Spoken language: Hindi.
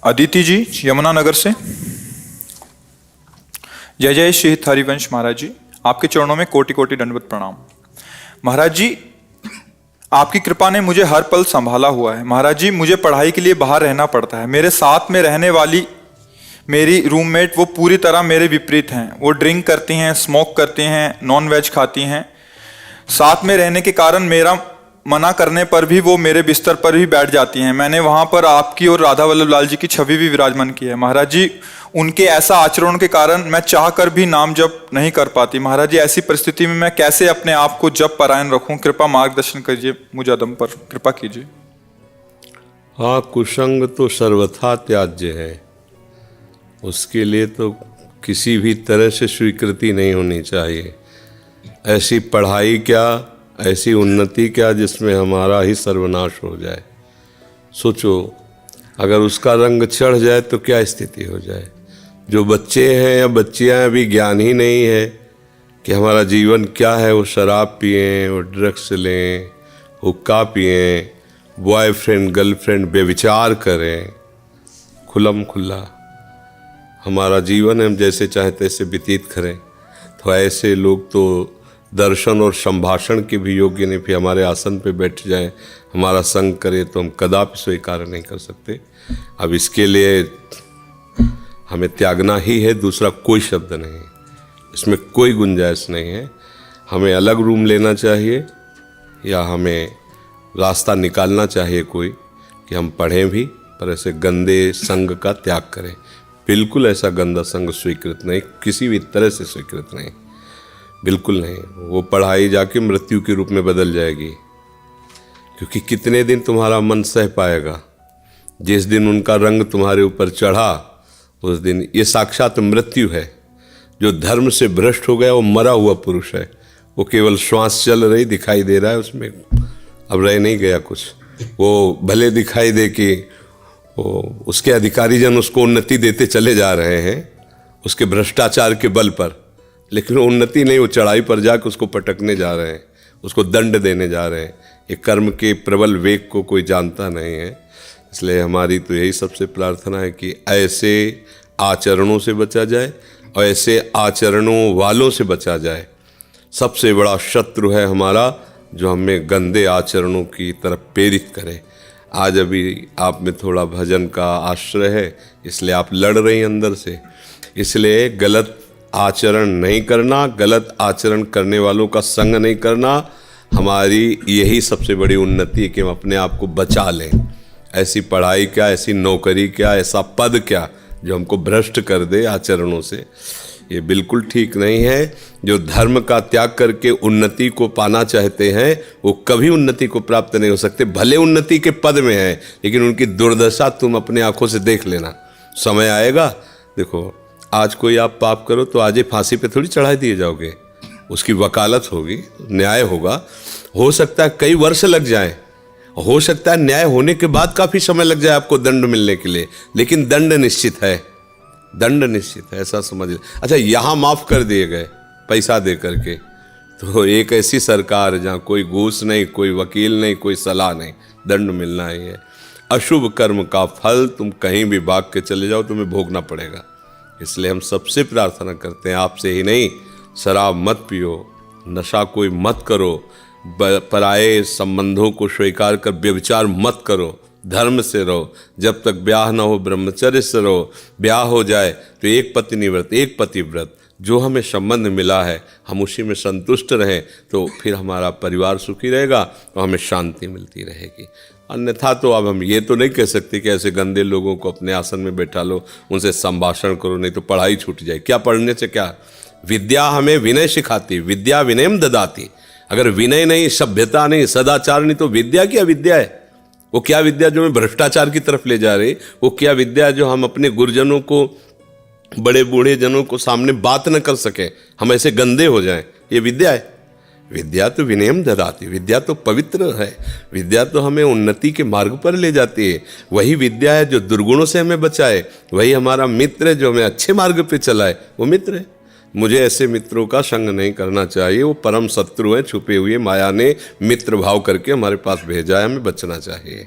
अदिति जी यमुनानगर से। जय जय श्री हरिवंश महाराज जी, आपके चरणों में कोटि कोटि दंडवत प्रणाम। महाराज जी, आपकी कृपा ने मुझे हर पल संभाला हुआ है। महाराज जी, मुझे पढ़ाई के लिए बाहर रहना पड़ता है। मेरे साथ में रहने वाली मेरी रूममेट वो पूरी तरह मेरे विपरीत हैं। वो ड्रिंक करती हैं, स्मोक करती हैं, नॉन वेज खाती हैं। साथ में रहने के कारण मेरा मना करने पर भी वो मेरे बिस्तर पर ही बैठ जाती हैं। मैंने वहाँ पर आपकी और राधा वल्लभ लाल जी की छवि भी विराजमान की है। महाराज जी, उनके ऐसा आचरण के कारण मैं चाहकर भी नाम जप नहीं कर पाती। महाराज जी, ऐसी परिस्थिति में मैं कैसे अपने आप को जप परायण रखूं? कृपा मार्गदर्शन कीजिए, मुझ अदम पर कृपा कीजिए। हाँ, कुसंग तो सर्वथा त्याज्य है। उसके लिए तो किसी भी तरह से स्वीकृति नहीं होनी चाहिए। ऐसी पढ़ाई क्या, ऐसी उन्नति क्या जिसमें हमारा ही सर्वनाश हो जाए। सोचो, अगर उसका रंग चढ़ जाए तो क्या स्थिति हो जाए। जो बच्चे हैं या बच्चियां अभी ज्ञान ही नहीं है कि हमारा जीवन क्या है, वो शराब पिएं, वो ड्रग्स लें, हुक्का पिएं, बॉयफ्रेंड गर्लफ्रेंड बेविचार करें, खुल्लम खुल्ला हमारा जीवन हम जैसे चाहे तैसे व्यतीत करें। तो ऐसे लोग तो दर्शन और संभाषण के भी योग्य नहीं। फिर हमारे आसन पे बैठ जाएं, हमारा संग करे तो हम कदापि स्वीकार नहीं कर सकते। अब इसके लिए हमें त्यागना ही है, दूसरा कोई शब्द नहीं है, इसमें कोई गुंजाइश नहीं है। हमें अलग रूम लेना चाहिए या हमें रास्ता निकालना चाहिए कोई कि हम पढ़ें भी, पर ऐसे गंदे संग का त्याग करें। बिल्कुल ऐसा गंदा संग स्वीकृत नहीं, किसी भी तरह से स्वीकृत नहीं, बिल्कुल नहीं। वो पढ़ाई जाके मृत्यु के रूप में बदल जाएगी, क्योंकि कितने दिन तुम्हारा मन सह पाएगा। जिस दिन उनका रंग तुम्हारे ऊपर चढ़ा उस दिन ये साक्षात मृत्यु है। जो धर्म से भ्रष्ट हो गया वो मरा हुआ पुरुष है। वो केवल श्वास चल रही दिखाई दे रहा है, उसमें अब रह नहीं गया कुछ। वो भले दिखाई दे कि उसके अधिकारी जन उसको उन्नति देते चले जा रहे हैं उसके भ्रष्टाचार के बल पर, लेकिन वो उन्नति नहीं, वो चढ़ाई पर जाकर उसको पटकने जा रहे हैं, उसको दंड देने जा रहे हैं। ये कर्म के प्रबल वेग को कोई जानता नहीं है। इसलिए हमारी तो यही सबसे प्रार्थना है कि ऐसे आचरणों से बचा जाए और ऐसे आचरणों वालों से बचा जाए। सबसे बड़ा शत्रु है हमारा जो हमें गंदे आचरणों की तरफ प्रेरित करे। आज अभी आप में थोड़ा भजन का आश्रय है, इसलिए आप लड़ रही हैं अंदर से। इसलिए गलत आचरण नहीं करना, गलत आचरण करने वालों का संग नहीं करना, हमारी यही सबसे बड़ी उन्नति है कि हम अपने आप को बचा लें। ऐसी पढ़ाई क्या, ऐसी नौकरी क्या, ऐसा पद क्या जो हमको भ्रष्ट कर दे आचरणों से, ये बिल्कुल ठीक नहीं है। जो धर्म का त्याग करके उन्नति को पाना चाहते हैं वो कभी उन्नति को प्राप्त नहीं हो सकते। भले उन्नति के पद में है, लेकिन उनकी दुर्दशा तुम अपने आंखों से देख लेना। समय आएगा, देखो आज कोई आप पाप करो तो आज ही फांसी पे थोड़ी चढ़ा दिए जाओगे। उसकी वकालत होगी, न्याय होगा। हो सकता है कई वर्ष लग जाए, हो सकता है न्याय होने के बाद काफ़ी समय लग जाए आपको दंड मिलने के लिए, लेकिन दंड निश्चित है, दंड निश्चित है, ऐसा समझ ले। अच्छा, यहाँ माफ़ कर दिए गए पैसा दे करके, तो एक ऐसी सरकार जहाँ कोई घूस नहीं, कोई वकील नहीं, कोई सलाह नहीं, दंड मिलना ही है। अशुभ कर्म का फल तुम कहीं भी भाग के चले जाओ तुम्हें भोगना पड़ेगा। इसलिए हम सबसे प्रार्थना करते हैं, आपसे ही नहीं, शराब मत पियो, नशा कोई मत करो, पराये संबंधों को स्वीकार कर व्यभिचार मत करो, धर्म से रहो। जब तक ब्याह न हो ब्रह्मचर्य से रहो। ब्याह हो जाए तो एक पत्नी व्रत, एक पति व्रत, जो हमें संबंध मिला है हम उसी में संतुष्ट रहें, तो फिर हमारा परिवार सुखी रहेगा और हमें शांति मिलती रहेगी। अन्यथा तो अब हम ये तो नहीं कह सकते कि ऐसे गंदे लोगों को अपने आसन में बैठा लो, उनसे संभाषण करो, नहीं तो पढ़ाई छूट जाए। क्या पढ़ने से क्या? विद्या हमें विनय सिखाती, विद्या विनयम ददाती। अगर विनय नहीं, सभ्यता नहीं, सदाचार नहीं, तो विद्या क्या विद्या है? वो क्या विद्या जो हमें भ्रष्टाचार की तरफ ले जा रही? वो क्या विद्या जो हम अपने गुरुजनों को, बड़े बूढ़े जनों को सामने बात न कर सके, हम ऐसे गंदे हो जाएं? ये विद्या है? विद्या तो विनयम ददाती, विद्या तो पवित्र है, विद्या तो हमें उन्नति के मार्ग पर ले जाती है। वही विद्या है जो दुर्गुणों से हमें बचाए, वही हमारा मित्र है जो हमें अच्छे मार्ग पे चलाए, वो मित्र है। मुझे ऐसे मित्रों का संग नहीं करना चाहिए, वो परम शत्रु हैं, छुपे हुए माया ने मित्र भाव करके हमारे पास भेजा है, हमें बचना चाहिए।